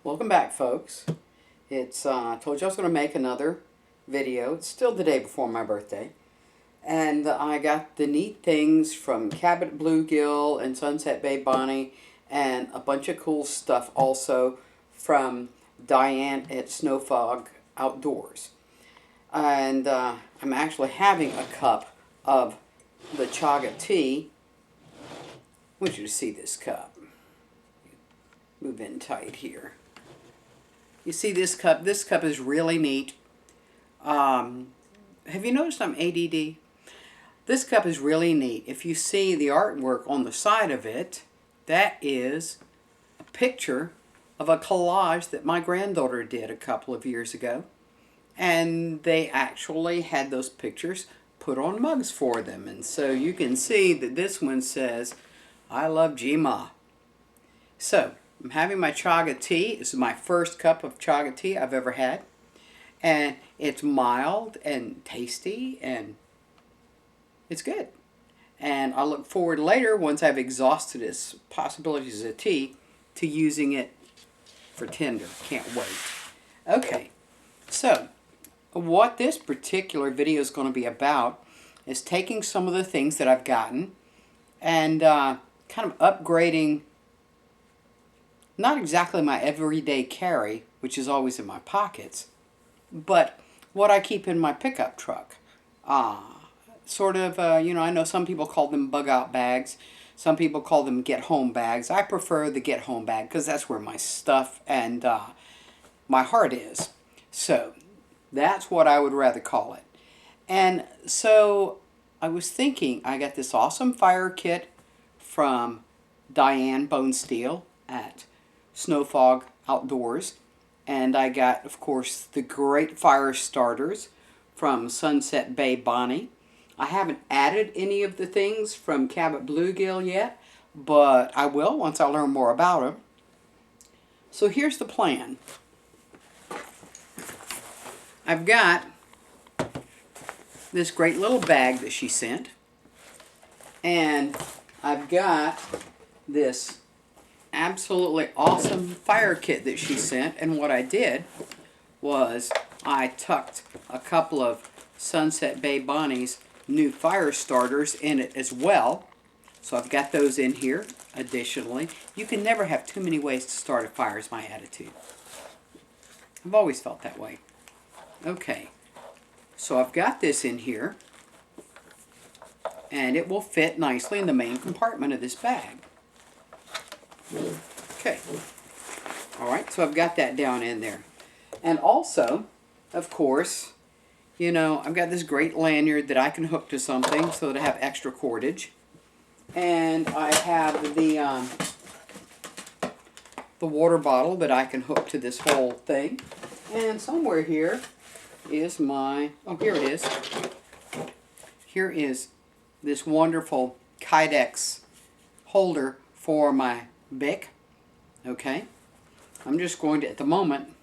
Welcome back, folks. I told you I was going to make another video. It's still the day before my birthday. And I got the neat things from Cabot Bluegill and Sunset Bay Bonnie and a bunch of cool stuff also from Diane at Snowfog Outdoors. And I'm actually having a cup of the chaga tea. I want you to see this cup. Move in tight here. You see this cup? This cup is really neat. Have you noticed I'm ADD? This cup is really neat. If you see the artwork on the side of it, that is a picture of a collage that my granddaughter did a couple of years ago. And they actually had those pictures put on mugs for them. And so you can see that this one says, "I love Gma." So, I'm having my chaga tea. This is my first cup of chaga tea I've ever had. And it's mild and tasty and it's good. And I look forward later, once I've exhausted its possibilities of tea, to using it for tinder. Can't wait. Okay, so what this particular video is going to be about is taking some of the things that I've gotten and kind of upgrading not exactly my everyday carry, which is always in my pockets, but what I keep in my pickup truck. I know some people call them bug-out bags. Some people call them get-home bags. I prefer the get-home bag because that's where my stuff and my heart is. So that's what I would rather call it. And so I was thinking, I got this awesome fire kit from Diane Bone Steel at Snowfog Outdoors, and I got, of course, the great fire starters from Sunset Bay Bonnie. I haven't added any of the things from Cabot Bluegill yet, but I will once I learn more about them. So here's the plan. I've got this great little bag that she sent, and I've got this absolutely awesome fire kit that she sent, and what I did was I tucked a couple of Sunset Bay Bonnie's new fire starters in it as well. So I've got those in here additionally. You can never have too many ways to start a fire is my attitude. I've always felt that way. Okay, so I've got this in here and it will fit nicely in the main compartment of this bag. Okay, alright, so I've got that down in there. And also, of course, you know, I've got this great lanyard that I can hook to something so that I have extra cordage. And I have the water bottle that I can hook to this whole thing. And somewhere here is my, oh, here it is. Here is this wonderful Kydex holder for my Bic. Okay, I'm just going to, at the moment,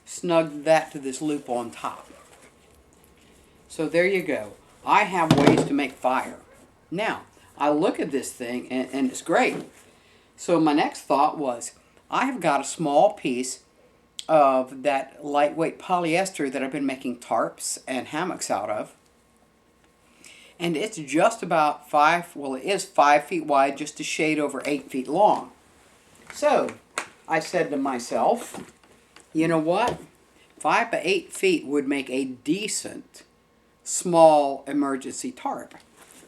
snug that to this loop on top. So there you go. I have ways to make fire. Now, I look at this thing and it's great. So my next thought was, I have got a small piece of that lightweight polyester that I've been making tarps and hammocks out of. And it's just about it is 5 feet wide, just a shade over 8 feet long. So I said to myself, you know what? 5 by 8 feet would make a decent small emergency tarp.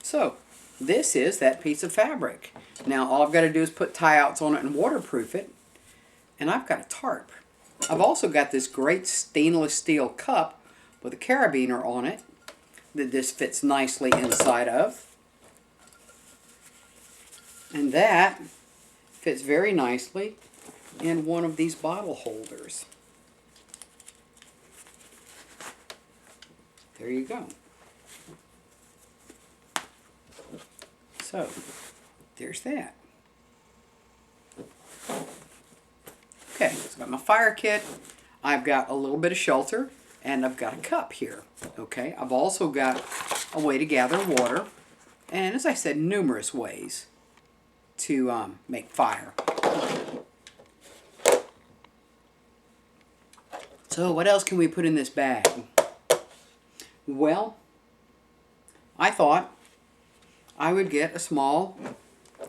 So this is that piece of fabric. Now all I've got to do is put tie-outs on it and waterproof it, and I've got a tarp. I've also got this great stainless steel cup with a carabiner on it that this fits nicely inside of. And that fits very nicely in one of these bottle holders. There you go. So, there's that. Okay, so I've got my fire kit, I've got a little bit of shelter, and I've got a cup here. Okay, I've also got a way to gather water, and as I said, numerous ways to make fire. So what else can we put in this bag? Well, I thought I would get a small,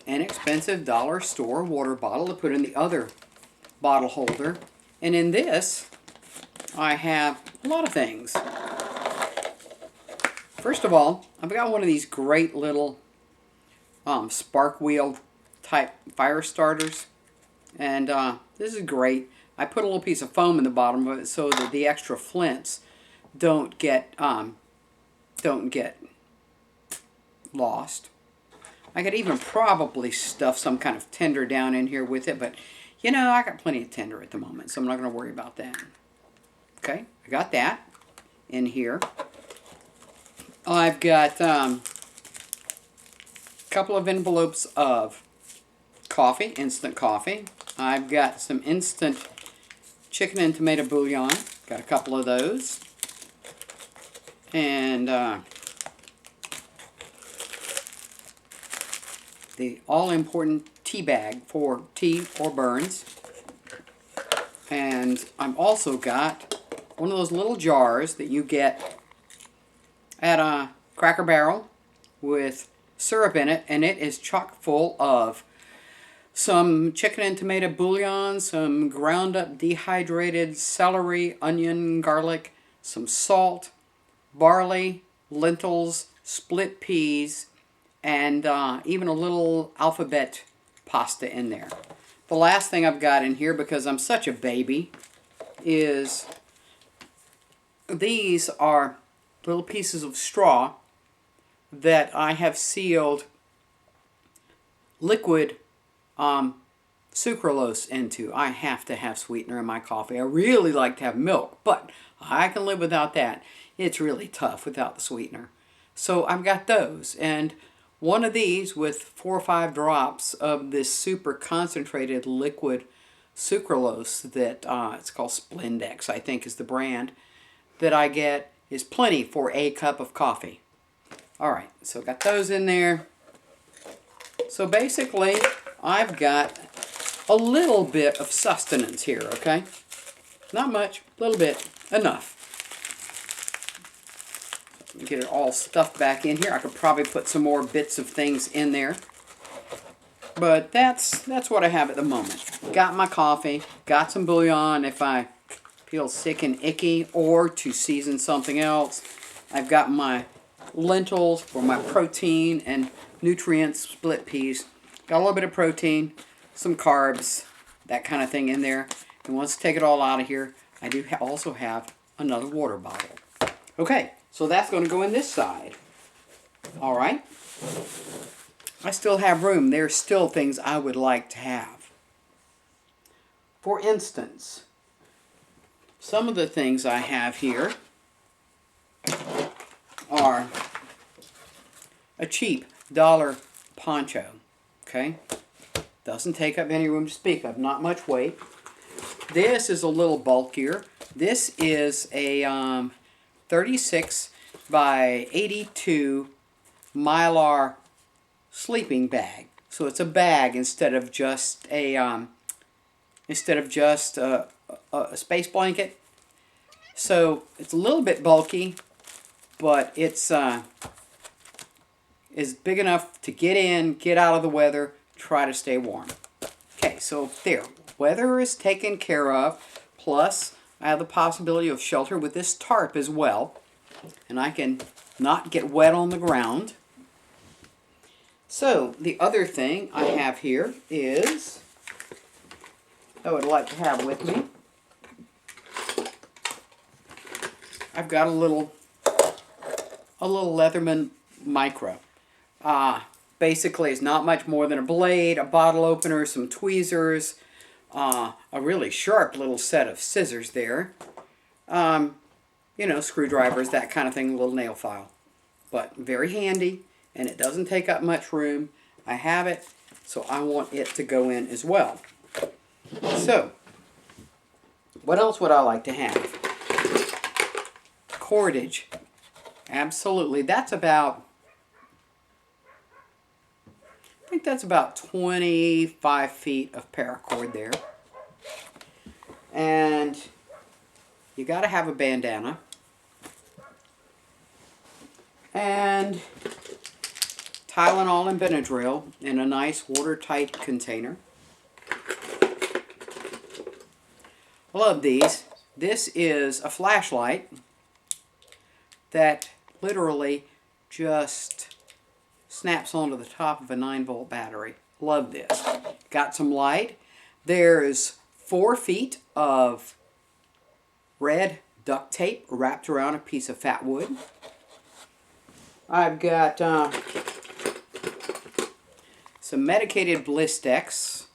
inexpensive dollar store water bottle to put in the other bottle holder. And in this, I have a lot of things. First of all, I've got one of these great little spark wheel type fire starters. And this is great. I put a little piece of foam in the bottom of it so that the extra flints don't get lost. I could even probably stuff some kind of tinder down in here with it, but you know, I got plenty of tinder at the moment, so I'm not going to worry about that. Okay, I got that in here. I've got a couple of envelopes of coffee, instant coffee. I've got some instant chicken and tomato bouillon. Got a couple of those. And the all-important tea bag for tea or burns. And I've also got one of those little jars that you get at a Cracker Barrel with syrup in it, and it is chock full of some chicken and tomato bouillon, some ground up dehydrated celery, onion, garlic, some salt, barley, lentils, split peas, and even a little alphabet pasta in there. The last thing I've got in here, because I'm such a baby, is these are little pieces of straw that I have sealed liquid sucralose into. I have to have sweetener in my coffee. I really like to have milk, but I can live without that. It's really tough without the sweetener. So I've got those, and one of these with 4 or 5 drops of this super concentrated liquid sucralose that it's called Splendex, I think is the brand, that I get is plenty for a cup of coffee. All right, so got those in there. So basically, I've got a little bit of sustenance here, okay? Not much, a little bit, enough. Get it all stuffed back in here. I could probably put some more bits of things in there. But that's what I have at the moment. Got my coffee, got some bouillon if I feel sick and icky, or to season something else. I've got my lentils for my protein and nutrients, split peas. Got a little bit of protein, some carbs, that kind of thing in there. And once I take it all out of here, I do also have another water bottle. Okay, so that's going to go in this side. All right. I still have room. There's still things I would like to have. For instance, some of the things I have here are a cheap dollar poncho. Okay? Doesn't take up any room to speak of. Not much weight. This is a little bulkier. This is a 36 by 82 Mylar sleeping bag. So it's a bag instead of just a space blanket. So it's a little bit bulky, but it's is big enough to get in, get out of the weather, try to stay warm. Okay, so there. Weather is taken care of. Plus, I have the possibility of shelter with this tarp as well. And I can not get wet on the ground. So, the other thing I have here is, I would like to have with me, I've got a little Leatherman Micro. Basically, it's not much more than a blade, a bottle opener, some tweezers, a really sharp little set of scissors there. You know, screwdrivers, that kind of thing, a little nail file. But very handy, and it doesn't take up much room. I have it, so I want it to go in as well. So, what else would I like to have? Cordage. Absolutely. That's about, I think that's about 25 feet of paracord there. And you got to have a bandana. And Tylenol and Benadryl in a nice watertight container. I love these. This is a flashlight that literally just snaps onto the top of a 9-volt battery. Love this. Got some light. There's 4 feet of red duct tape wrapped around a piece of fat wood. I've got some medicated Blistex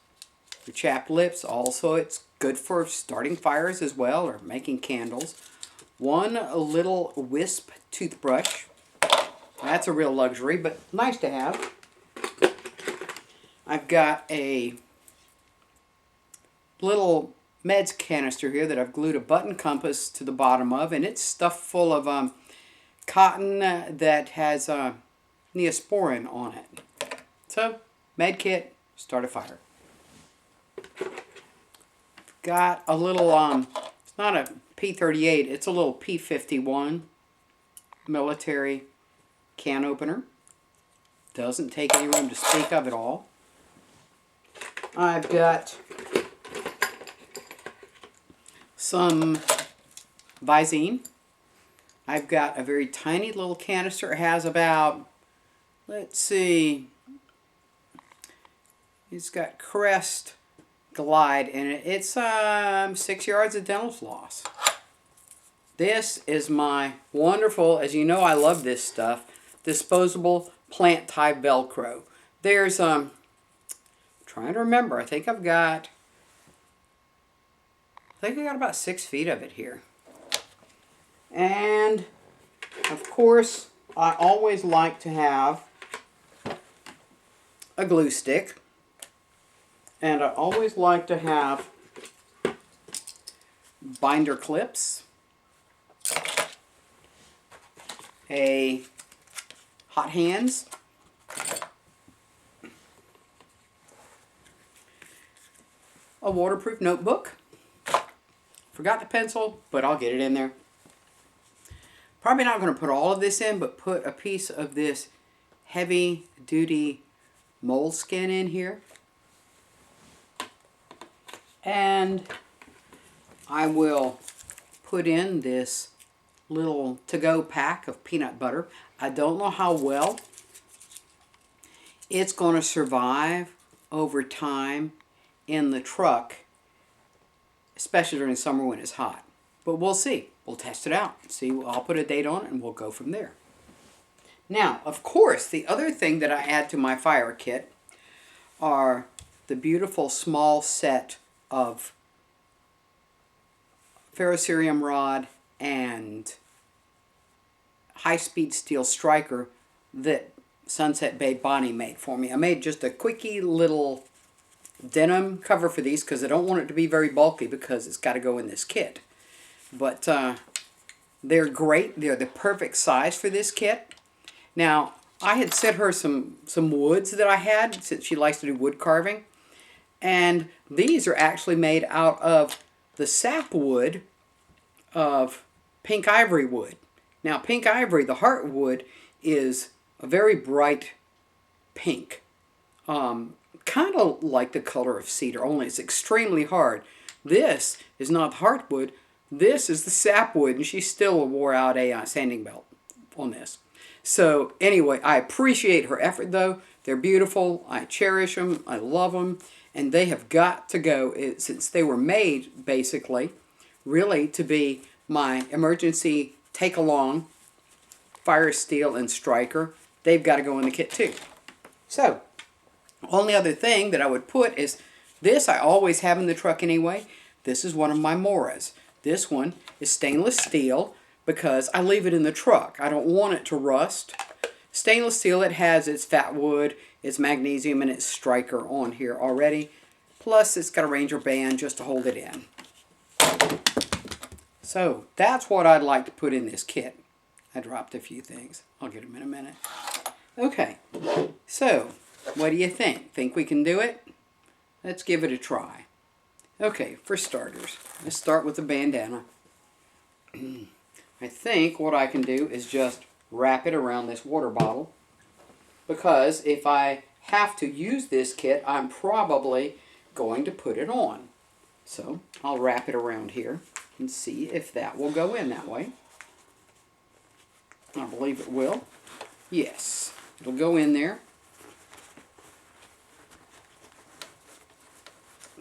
for chapped lips. Also, it's good for starting fires as well, or making candles. 1 little wisp toothbrush. That's a real luxury, but nice to have. I've got a little meds canister here that I've glued a button compass to the bottom of, and it's stuffed full of cotton that has Neosporin on it. So, med kit, start a fire. Got a little, it's not a P38, it's a little P51 military can opener. Doesn't take any room to speak of at all. I've got some Visine. I've got a very tiny little canister. It has about, let's see, it's got Crest Glide in it. It's 6 yards of dental floss. This is my wonderful, as you know I love this stuff, disposable plant tie Velcro. There's, trying to remember, I think I've got about 6 feet of it here. And, of course, I always like to have a glue stick. And I always like to have binder clips, a hot hands, a waterproof notebook. Forgot the pencil, but I'll get it in there. Probably not going to put all of this in, but put a piece of this heavy duty moleskin in here. And I will put in this little to-go pack of peanut butter. I don't know how well it's going to survive over time in the truck, especially during summer when it's hot. But we'll see. We'll test it out. See, I'll put a date on it and we'll go from there. Now, of course, the other thing that I add to my fire kit are the beautiful small set of ferrocerium rod and high-speed steel striker that Sunset Bay Bonnie made for me. I made just a quickie little denim cover for these because I don't want it to be very bulky because it's got to go in this kit. But they're great. They're the perfect size for this kit. Now, I had sent her some woods that I had since she likes to do wood carving. And these are actually made out of the sap wood of pink ivory wood. Now, pink ivory, the heartwood, is a very bright pink. Kind of like the color of cedar, only it's extremely hard. This is not the heartwood. This is the sapwood, and she still wore out a sanding belt on this. So, anyway, I appreciate her effort, though. They're beautiful. I cherish them. I love them. And they have got to go, since they were made, basically, really to be my emergency take-along fire steel and striker. They've got to go in the kit, too. So, only other thing that I would put is this I always have in the truck anyway. This is one of my Moras. This one is stainless steel because I leave it in the truck. I don't want it to rust. Stainless steel, it has its fat wood, its magnesium, and its striker on here already. Plus, it's got a Ranger band just to hold it in. So, that's what I'd like to put in this kit. I dropped a few things. I'll get them in a minute. Okay, so, what do you think? Think we can do it? Let's give it a try. Okay, for starters, let's start with the bandana. I think what I can do is just wrap it around this water bottle, because if I have to use this kit, I'm probably going to put it on. So I'll wrap it around here and see if that will go in that way. I believe it will. Yes, it'll go in there.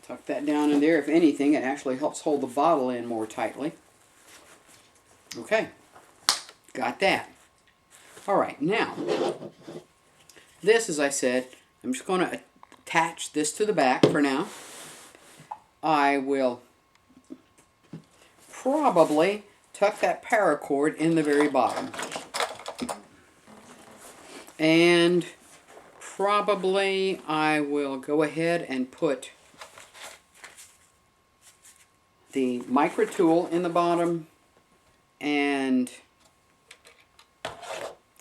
Tuck that down in there. If anything, it actually helps hold the bottle in more tightly. Okay, got that. All right, now, this, as I said, I'm just going to attach this to the back for now. I will probably tuck that paracord in the very bottom. And probably I will go ahead and put the micro tool in the bottom and a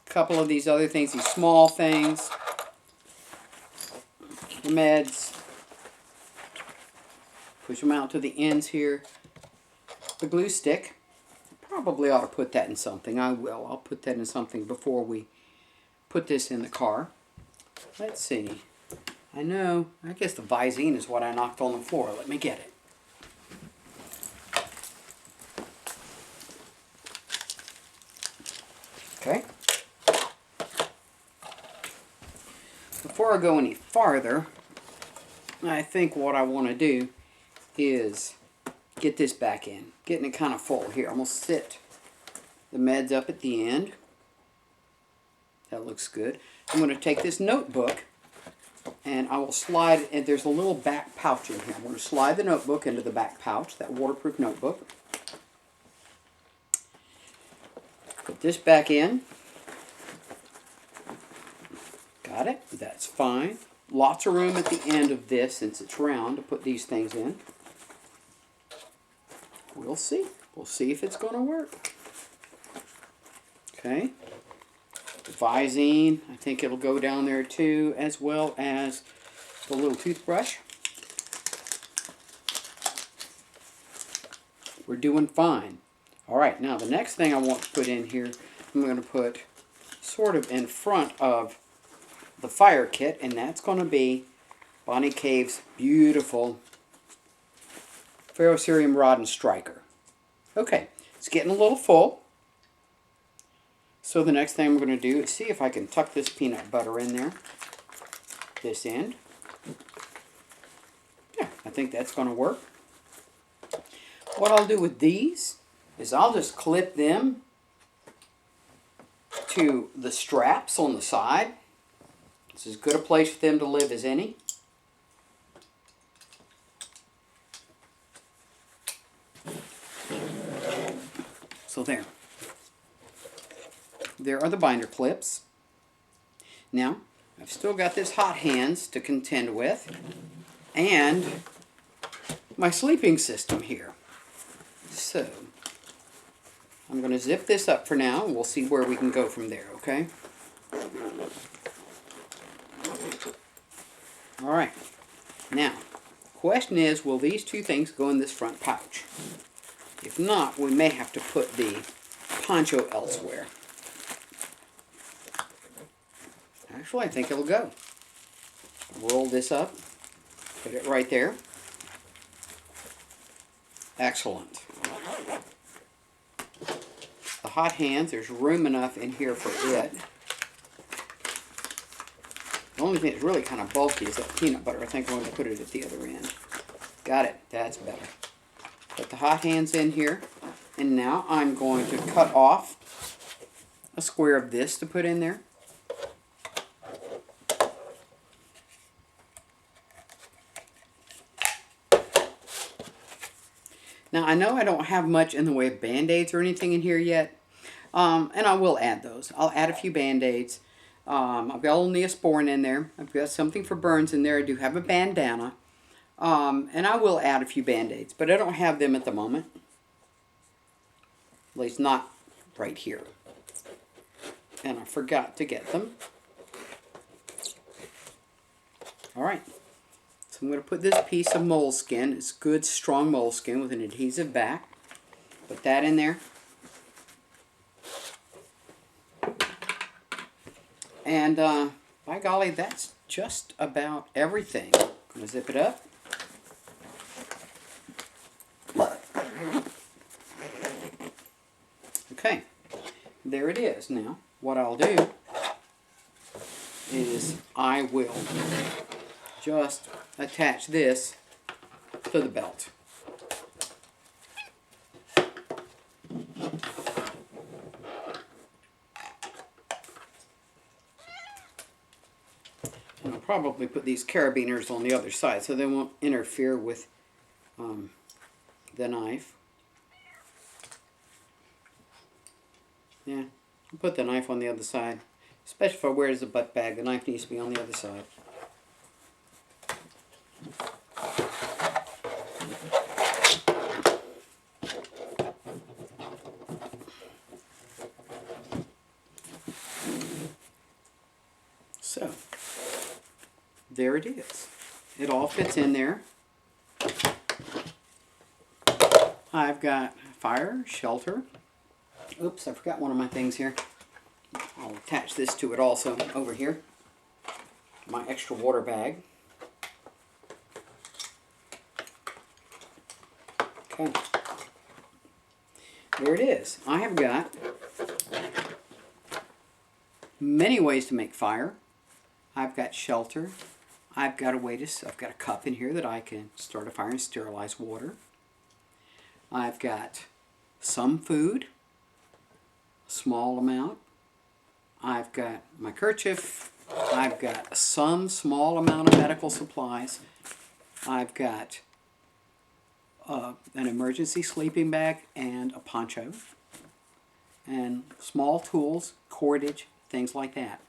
couple of these other things, these small things, the meds, push them out to the ends here. The glue stick, probably ought to put that in something. I will. I'll put that in something before we put this in the car. Let's see. I know, I guess the Visine is what I knocked on the floor. Let me get it. Okay. Before I go any farther, I think what I want to do is get this back in. Getting it kind of full here. I'm going to sit the meds up at the end. That looks good. I'm going to take this notebook and I will slide, and there's a little back pouch in here. I'm going to slide the notebook into the back pouch, that waterproof notebook. Put this back in. Got it? That's fine. Lots of room at the end of this, since it's round, to put these things in. We'll see. We'll see if it's going to work. Okay. The Visine, I think it'll go down there too, as well as the little toothbrush. We're doing fine. Alright, now the next thing I want to put in here, I'm going to put sort of in front of the fire kit, and that's going to be Bonnie Cave's beautiful ferrocerium rod and striker. Okay, it's getting a little full. So the next thing I'm going to do is see if I can tuck this peanut butter in there. This end. Yeah, I think that's going to work. What I'll do with these is I'll just clip them to the straps on the side. This is as good a place for them to live as any. So there. There are the binder clips. Now, I've still got this hot hands to contend with, and my sleeping system here. So, I'm going to zip this up for now, and we'll see where we can go from there, okay? Alright, now, question is, will these two things go in this front pouch? If not, we may have to put the poncho elsewhere. Actually, I think it'll go. Roll this up, put it right there. Excellent. The hot hands, there's room enough in here for it. The only thing that's really kind of bulky is that peanut butter. I think I'm going to put it at the other end. Got it. That's better. Put the hot hands in here. And now I'm going to cut off a square of this to put in there. Now, I know I don't have much in the way of Band-Aids or anything in here yet, and I will add those. I'll add a few Band-Aids. I've got a little Neosporin in there. I've got something for burns in there. I do have a bandana, and I will add a few Band-Aids, but I don't have them at the moment. At least not right here. And I forgot to get them. All right. So I'm going to put this piece of moleskin. It's good, strong moleskin with an adhesive back. Put that in there. And by golly, that's just about everything. I'm going to zip it up. Okay, there it is. Now, what I'll do is I will just attach this to the belt. And I'll probably put these carabiners on the other side so they won't interfere with the knife. Yeah, I'll put the knife on the other side. Especially if I wear it as a butt bag, the knife needs to be on the other side. So, there it is. It all fits in there. I've got fire, shelter. Oops, I forgot one of my things here. I'll attach this to it also over here. My extra water bag. Okay. There it is. I have got many ways to make fire. I've got shelter. I've got a cup in here that I can start a fire and sterilize water. I've got some food, small amount. I've got my kerchief. I've got some small amount of medical supplies. I've got an emergency sleeping bag and a poncho. And small tools, cordage, things like that.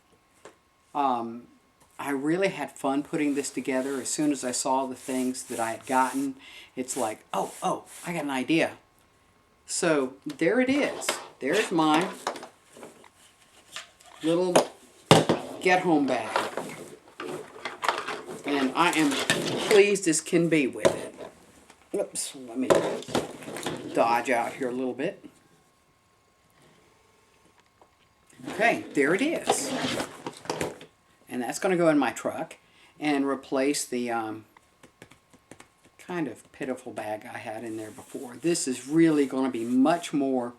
I really had fun putting this together. As soon as I saw the things that I had gotten, it's like, oh, I got an idea. So there it is. There's my little get-home bag. And I am pleased as can be with it. Oops, let me dodge out here a little bit. Okay, there it is. And that's going to go in my truck and replace the kind of pitiful bag I had in there before. This is really going to be much more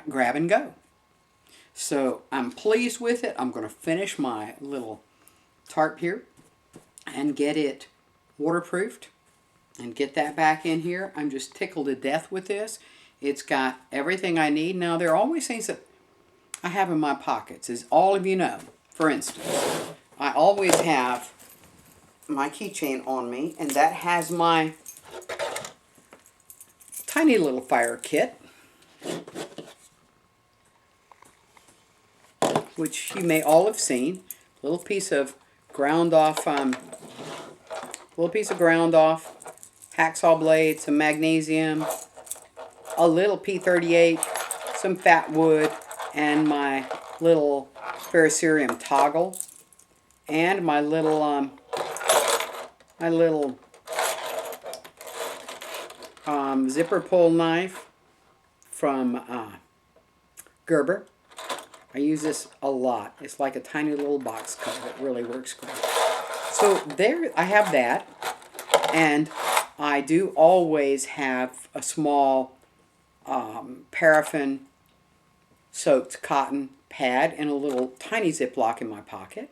grab and go. So I'm pleased with it. I'm going to finish my little tarp here and get it waterproofed and get that back in here. I'm just tickled to death with this. It's got everything I need. Now, there are always things that I have in my pockets, as all of you know. For instance, I always have my keychain on me, and that has my tiny little fire kit, which you may all have seen. Little piece of ground off, hacksaw blade, some magnesium, a little P38, some fat wood, and my little ferrocerium toggle, and my little zipper pull knife from Gerber. I use this a lot. It's like a tiny little box cutter. It really works great. So there, I have that, and I do always have a small paraffin soaked cotton pad and a little tiny Ziploc in my pocket.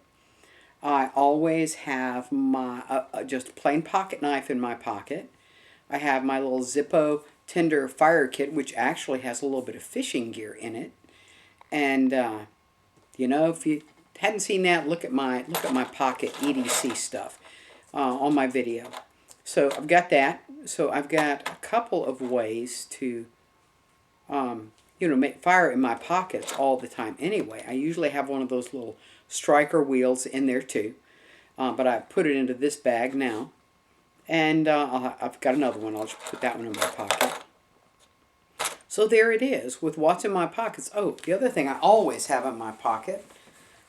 I always have my just a plain pocket knife in my pocket. I have my little Zippo Tinder fire kit, which actually has a little bit of fishing gear in it. And you know, if you hadn't seen that, look at my pocket EDC stuff on my video. So I've got that. So I've got a couple of ways to you know, make fire in my pockets all the time anyway. I usually have one of those little striker wheels in there too. But I put it into this bag now. And I've got another one. I'll just put that one in my pocket. So there it is with what's in my pockets. Oh, the other thing I always have in my pocket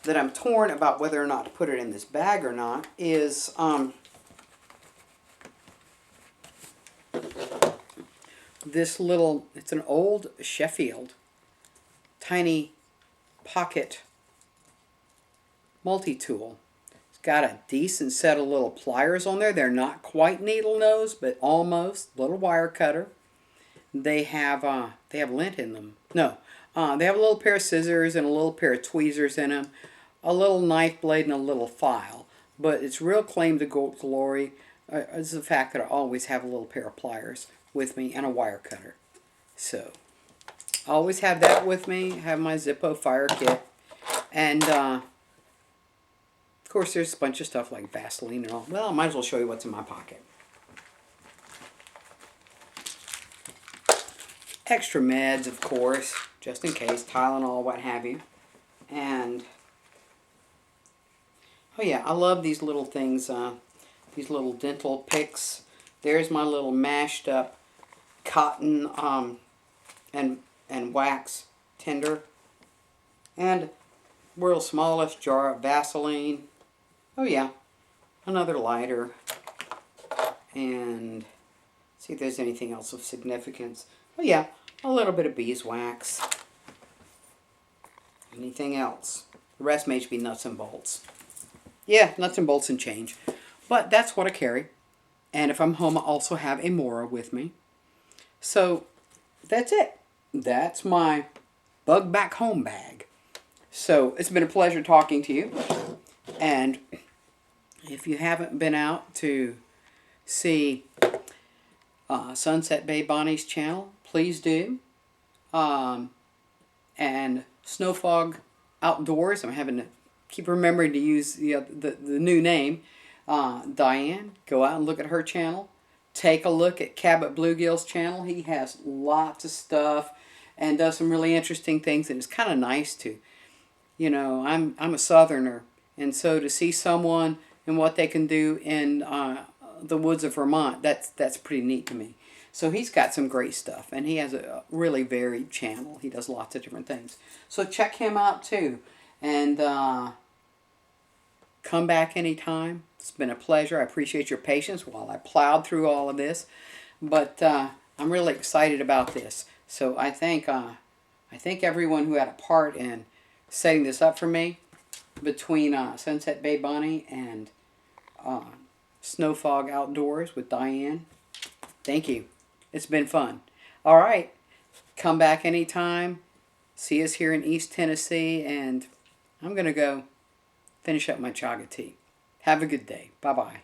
that I'm torn about whether or not to put it in this bag or not is this little, it's an old Sheffield tiny pocket multi-tool. It's got a decent set of little pliers on there. They're not quite needle nose, but almost. Little wire cutter. They have lint in them. No, they have a little pair of scissors and a little pair of tweezers in them, a little knife blade and a little file. But its real claim to glory is the fact that I always have a little pair of pliers with me and a wire cutter. So I always have that with me. Have my Zippo fire kit, and of course there's a bunch of stuff like Vaseline and all. Well, I might as well show you what's in my pocket. Extra meds, of course, just in case, Tylenol, what have you. And oh yeah, I love these little things, these little dental picks. There's my little mashed up cotton and wax tinder. And world's smallest jar of Vaseline. Oh yeah, another lighter. And see if there's anything else of significance. Oh yeah, a little bit of beeswax. Anything else? The rest may just be nuts and bolts. Yeah, nuts and bolts and change. But that's what I carry. And if I'm home, I also have a Mora with me. So that's it. That's my bug back home bag. So it's been a pleasure talking to you. And if you haven't been out to see Sunset Bay Bonnie's channel, please do. And Snowfog Outdoors, I'm having to keep remembering to use the new name. Diane, go out and look at her channel. Take a look at Cabot Bluegill's channel. He has lots of stuff and does some really interesting things, and it's kind of nice to, you know, I'm a Southerner, and so to see someone and what they can do in the woods of Vermont, that's pretty neat to me. So he's got some great stuff, and he has a really varied channel. He does lots of different things. So check him out too, and come back anytime. It's been a pleasure. I appreciate your patience while I plowed through all of this, but I'm really excited about this. So I thank everyone who had a part in setting this up for me, between Sunset Bay Bonnie and Snowfog Outdoors with Diane. Thank you. It's been fun. All right. Come back anytime. See us here in East Tennessee, and I'm going to go finish up my chaga tea. Have a good day. Bye-bye.